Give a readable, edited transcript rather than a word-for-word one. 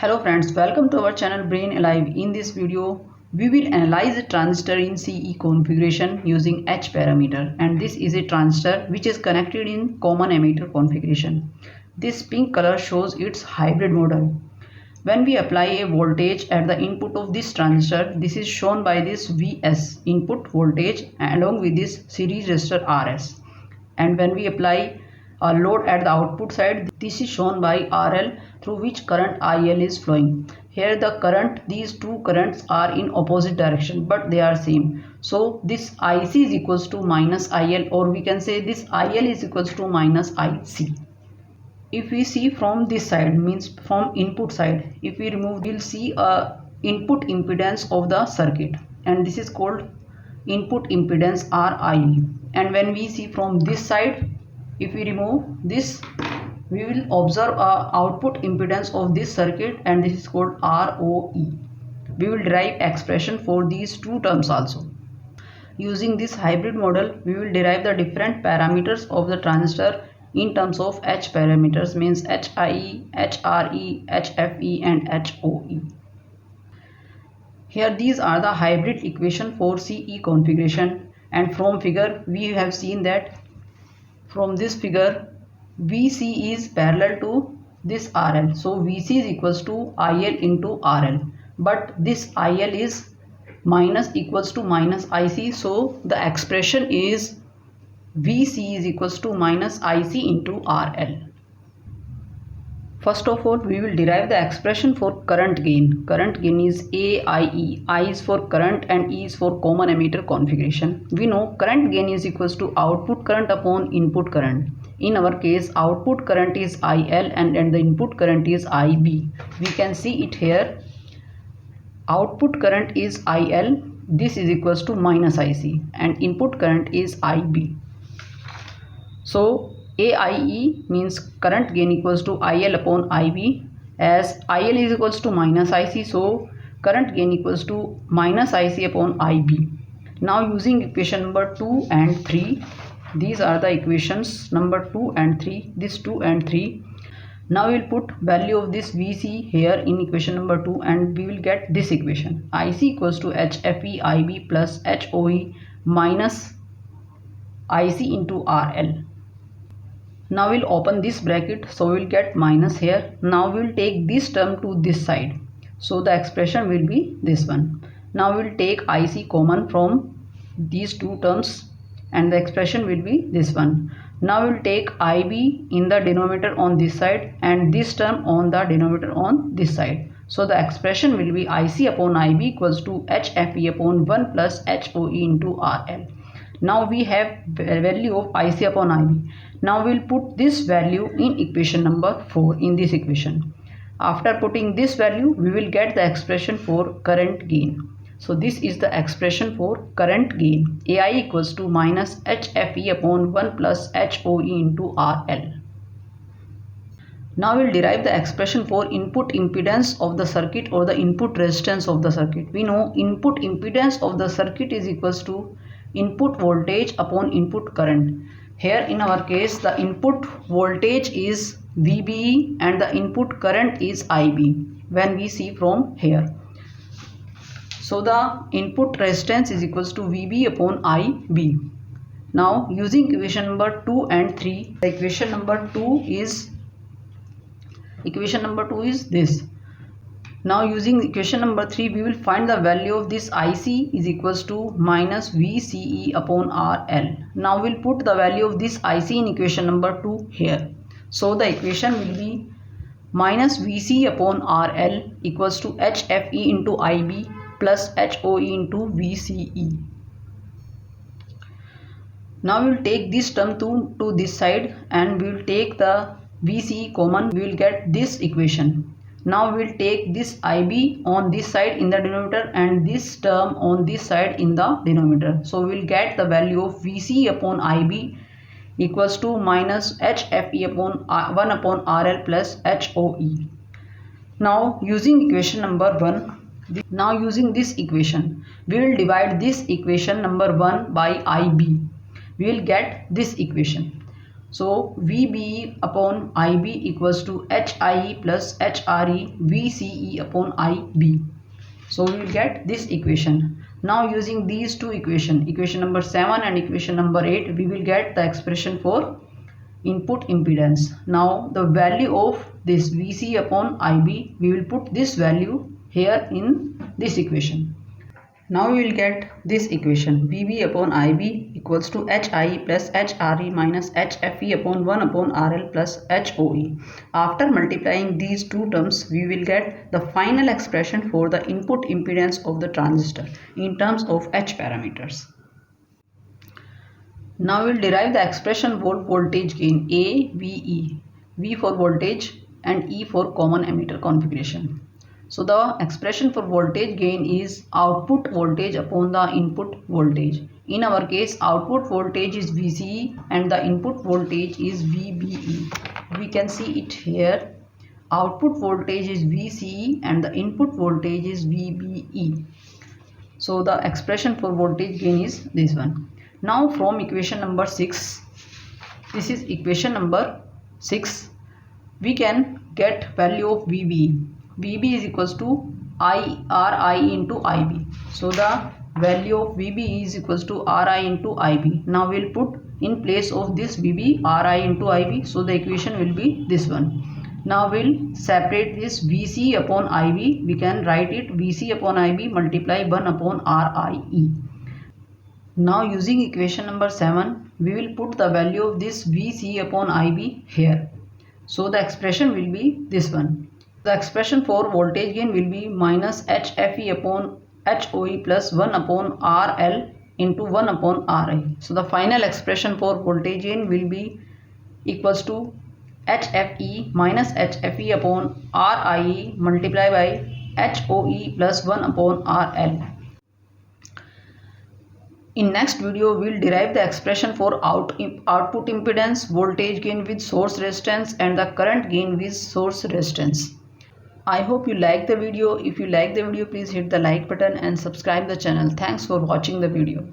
Hello friends, welcome to our channel Brain Alive. In this video, we will analyze a transistor in CE configuration using H parameter, and this is a transistor which is connected in common emitter configuration. This pink color shows its hybrid model. When we apply a voltage at the input of this transistor, this is shown by this Vs input voltage along with this series resistor Rs. And when we apply a load at the output side, this is shown by RL through which current IL is flowing. Here these two currents are in opposite direction but they are same. So this IC is equals to minus IL, or we can say this IL is equals to minus IC. If we see from this side, means from input side, if we remove, we'll see a input impedance of the circuit, and this is called input impedance RIE. And when we see from this side, if we remove this, we will observe a output impedance of this circuit, and this is called ROE. We will derive expression for these two terms also. Using this hybrid model, we will derive the different parameters of the transistor in terms of H parameters, means HIE, HRE, HFE and HOE. Here these are the hybrid equation for CE configuration, and from figure we have seen that from this figure VC is parallel to this RL. So VC is equals to IL into RL, but this IL is minus equals to minus IC. So the expression is VC is equals to minus IC into RL. First of all, we will derive the expression for current gain. Current gain is AIE. I is for current and E is for common emitter configuration. We know current gain is equals to output current upon input current. In our case, output current is IL and the input current is IB. We can see it here. Output current is IL. This is equals to minus IC, and input current is IB. So AIE means current gain equals to IL upon IB, as IL is equals to minus IC, so current gain equals to minus IC upon IB. Now using equation number 2 and 3, these are the equations number 2 and 3, this 2 and 3. Now we will put value of this VC here in equation number 2, and we will get this equation. IC equals to HFE IB plus HOE minus IC into RL. Now we'll open this bracket, so we'll get minus here. Now we'll take this term to this side, so the expression will be this one. Now we'll take IC common from these two terms, and the expression will be this one. Now we'll take IB in the denominator on this side and this term on the denominator on this side. So the expression will be IC upon IB equals to HFE upon 1 plus HOE into RL. Now we have value of IC upon IB. Now we'll put this value in equation number 4 in this equation. After putting this value, we will get the expression for current gain. So this is the expression for current gain. AI equals to minus HFE upon 1 plus HOE into RL. Now we'll derive the expression for input impedance of the circuit or the input resistance of the circuit. We know input impedance of the circuit is equals to input voltage upon input current. Here in our case, the input voltage is VBE and the input current is IB when we see from here. So the input resistance is equals to VB upon IB. Now using equation number 2 and 3, the equation number 2 is this. Now using equation number 3, we will find the value of this IC is equals to minus VCE upon RL. Now we'll put the value of this IC in equation number 2 here. So the equation will be minus VC upon RL equals to HFE into IB plus HOE into VCE. Now we will take this term to this side, and we will take the VCE common. We will get this equation. Now we will take this IB on this side in the denominator and this term on this side in the denominator. So we will get the value of VC upon IB equals to minus HFE upon 1 upon RL plus HOE. Now using equation number 1, now using this equation, we will divide this equation number 1 by IB. We will get this equation. So VBE upon IB equals to HIE plus HRE VCE upon IB. So we will get this equation. Now using these two equation number 7 and equation number 8, we will get the expression for input impedance. Now the value of this VC upon IB, we will put this value here in this equation. Now we will get this equation VB upon IB equals to HIE plus HRE minus HFE upon 1 upon RL plus HOE. After multiplying these two terms, we will get the final expression for the input impedance of the transistor in terms of H parameters. Now we will derive the expression for voltage gain A, V, E. V for voltage and E for common emitter configuration. So the expression for voltage gain is output voltage upon the input voltage. In our case, output voltage is VCE and the input voltage is VBE. We can see it here. Output voltage is VCE and the input voltage is VBE. So the expression for voltage gain is this one. Now from equation number 6, this is equation number 6, we can get value of VBE. VB is equals to RI into IB. So the value of VB is equals to RI into IB. Now we will put in place of this VB RI into IB. So the equation will be this one. Now we'll separate this VC upon IB. We can write it VC upon IB multiply 1 upon RIE. Now using equation number 7, we will put the value of this VC upon IB here. So the expression will be this one. The expression for voltage gain will be minus HFE upon HOE plus 1 upon RL into 1 upon RI. So the final expression for voltage gain will be equals to HFE minus HFE upon RIE multiplied by HOE plus 1 upon RL. In next video, we will derive the expression for output impedance, voltage gain with source resistance and the current gain with source resistance. I hope you like the video. If you like the video, please hit the like button and subscribe the channel. Thanks for watching the video.